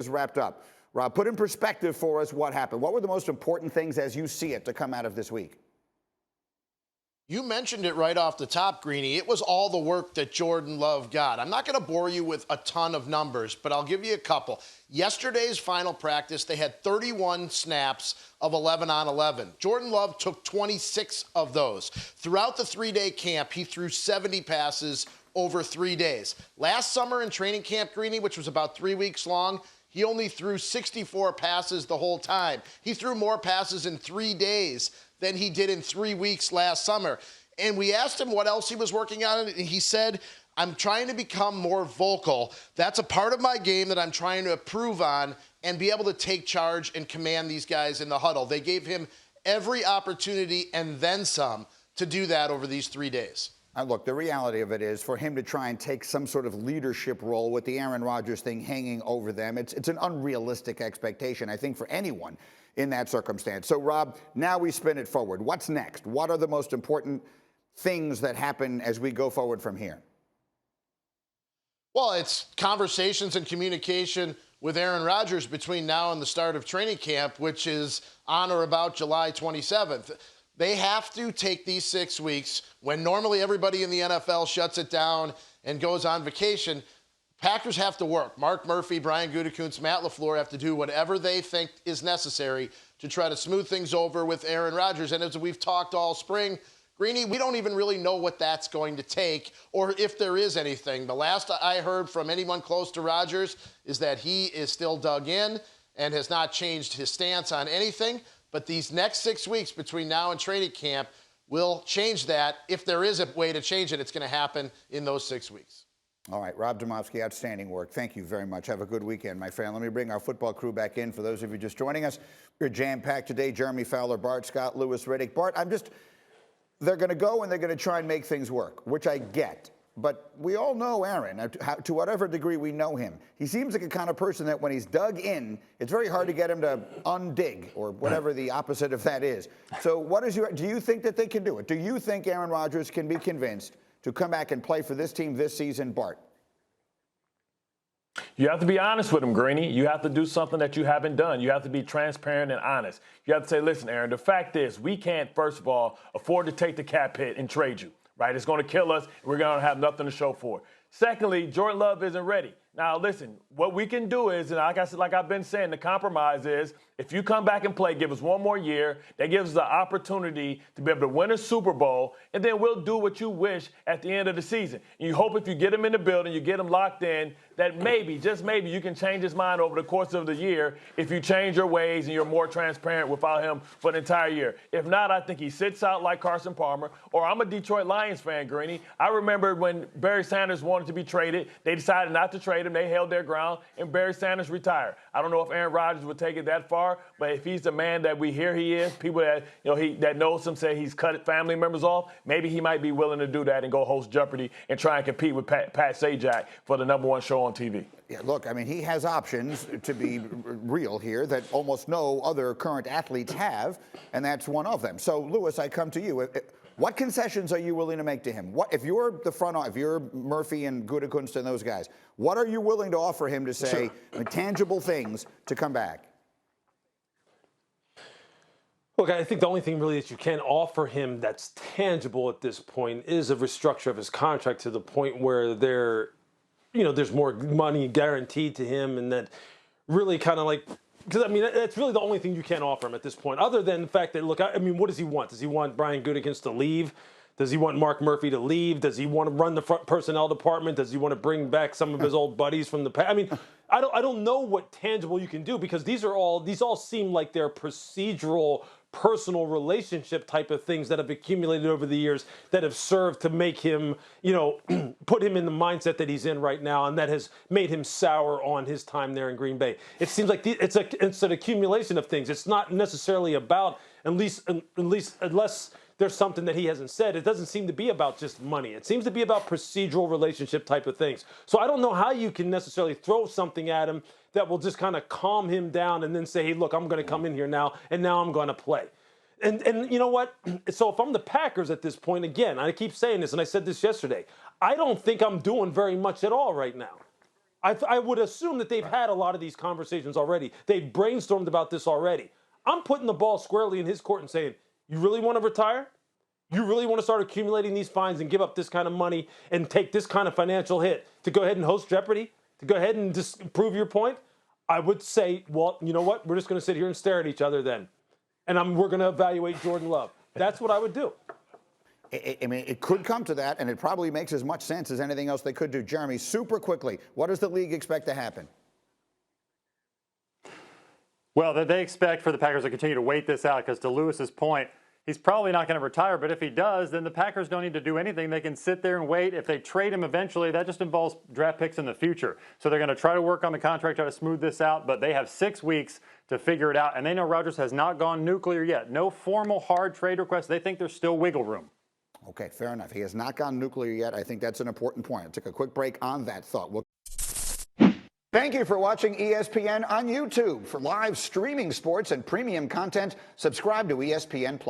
is wrapped up. Rob, put in perspective for us what happened. What were the most important things as you see it to come out of this week? You mentioned it right off the top, Greeny. It was all the work that Jordan Love got. I'm not going to bore you with a ton of numbers, but I'll give you a couple. Yesterday's final practice, they had 31 snaps of 11 on 11. Jordan Love took 26 of those. Throughout the 3-day camp, he threw 70 passes over 3 days. Last summer in training camp, Greeny, which was about 3 weeks long, he only threw 64 passes the whole time. He threw more passes in 3 days than he did in 3 weeks last summer. And we asked him what else he was working on, and he said, I'm trying to become more vocal. That's a part of my game that I'm trying to improve on and be able to take charge and command these guys in the huddle. They gave him every opportunity and then some to do that over these 3 days. Look, the reality of it is for him to try and take some sort of leadership role with the Aaron Rodgers thing hanging over them, it's an unrealistic expectation, I think, for anyone in that circumstance. So, Rob, now we spin it forward. What's next? What are the most important things that happen as we go forward from here? Well, it's conversations and communication with Aaron Rodgers between now and the start of training camp, which is on or about July 27th. They have to take these 6 weeks when normally everybody in the NFL shuts it down and goes on vacation. Packers have to work. Mark Murphy, Brian Gutekunst, Matt LaFleur have to do whatever they think is necessary to try to smooth things over with Aaron Rodgers. And as we've talked all spring, Greeny, we don't even really know what that's going to take or if there is anything. The last I heard from anyone close to Rodgers is that he is still dug in and has not changed his stance on anything. But these next 6 weeks between now and training camp will change that. If there is a way to change it, it's going to happen in those 6 weeks. All right, Rob Demovsky, outstanding work. Thank you very much. Have a good weekend, my friend. Let me bring our football crew back in. For those of you just joining us, we're jam-packed today. Jeremy Fowler, Bart Scott, Lewis Riddick. Bart, they're going to go and they're going to try and make things work, which I get. But we all know Aaron, to whatever degree we know him. He seems like a kind of person that when he's dug in, it's very hard to get him to undig, or whatever the opposite of that is. So do you think that they can do it? Do you think Aaron Rodgers can be convinced to come back and play for this team this season, Bart? You have to be honest with him, Greeny. You have to do something that you haven't done. You have to be transparent and honest. You have to say, listen, Aaron, the fact is we can't, first of all, afford to take the cap hit and trade you. Right? It's going to kill us. We're going to have nothing to show for it. Secondly, Jordan Love isn't ready. Now, listen, what we can do is, and like I said, like I've been saying, the compromise is if you come back and play, give us one more year. That gives us the opportunity to be able to win a Super Bowl, and then we'll do what you wish at the end of the season. And you hope if you get him in the building, you get him locked in, that maybe, just maybe, you can change his mind over the course of the year if you change your ways and you're more transparent without him for the entire year. If not, I think he sits out like Carson Palmer, or I'm a Detroit Lions fan, Greeny. I remember when Barry Sanders wanted to be traded, they decided not to trade him. They held their ground, and Barry Sanders retired. I don't know if Aaron Rodgers would take it that far, but if he's the man that we hear he is, people that that knows him say he's cut family members off, maybe he might be willing to do that and go host Jeopardy and try and compete with Pat Sajak for the #1 show on TV. Yeah, look, I mean, he has options, to be real here, that almost no other current athletes have, and that's one of them. So, Lewis, I come to you. What concessions are you willing to make to him? What if you're the front office, if you're Murphy and Gutekunst and those guys, what are you willing to offer him to say tangible things to come back? Look, I think the only thing really that you can offer him that's tangible at this point is a restructure of his contract to the point where there's more money guaranteed to him, and that really kind of like, because I mean, that's really the only thing you can offer him at this point, other than the fact that, look, I mean, what does he want? Does he want Brian Gutekunst to leave? Does he want Mark Murphy to leave? Does he want to run the front personnel department? Does he want to bring back some of his old buddies from the past? I mean, I don't know what tangible you can do, because these all seem like they're procedural, personal relationship type of things that have accumulated over the years that have served to make him, put him in the mindset that he's in right now, and that has made him sour on his time there in Green Bay. It seems like it's an accumulation of things. It's not necessarily about, at least unless there's something that he hasn't said, it doesn't seem to be about just money. It seems to be about procedural relationship type of things. So I don't know how you can necessarily throw something at him that will just kind of calm him down and then say, hey, look, I'm going to come in here now, and now I'm going to play. And you know what? So if I'm the Packers at this point, again, I keep saying this, and I said this yesterday, I don't think I'm doing very much at all right now. I would assume that they've had a lot of these conversations already. They've brainstormed about this already. I'm putting the ball squarely in his court and saying, you really want to retire? You really want to start accumulating these fines and give up this kind of money and take this kind of financial hit to go ahead and host Jeopardy? To go ahead and just prove your point? I would say, well, you know what? We're just going to sit here and stare at each other then. And we're going to evaluate Jordan Love. That's what I would do. I mean, it could come to that, and it probably makes as much sense as anything else they could do. Jeremy, super quickly, what does the league expect to happen? Well, they expect for the Packers to continue to wait this out because to Lewis's point, he's probably not going to retire, but if he does, then the Packers don't need to do anything. They can sit there and wait. If they trade him eventually, that just involves draft picks in the future. So they're going to try to work on the contract, try to smooth this out, but they have 6 weeks to figure it out. And they know Rodgers has not gone nuclear yet. No formal hard trade requests. They think there's still wiggle room. Okay, fair enough. He has not gone nuclear yet. I think that's an important point. I'll take a quick break on that thought. Thank you for watching ESPN on YouTube. For live streaming sports and premium content, subscribe to ESPN+.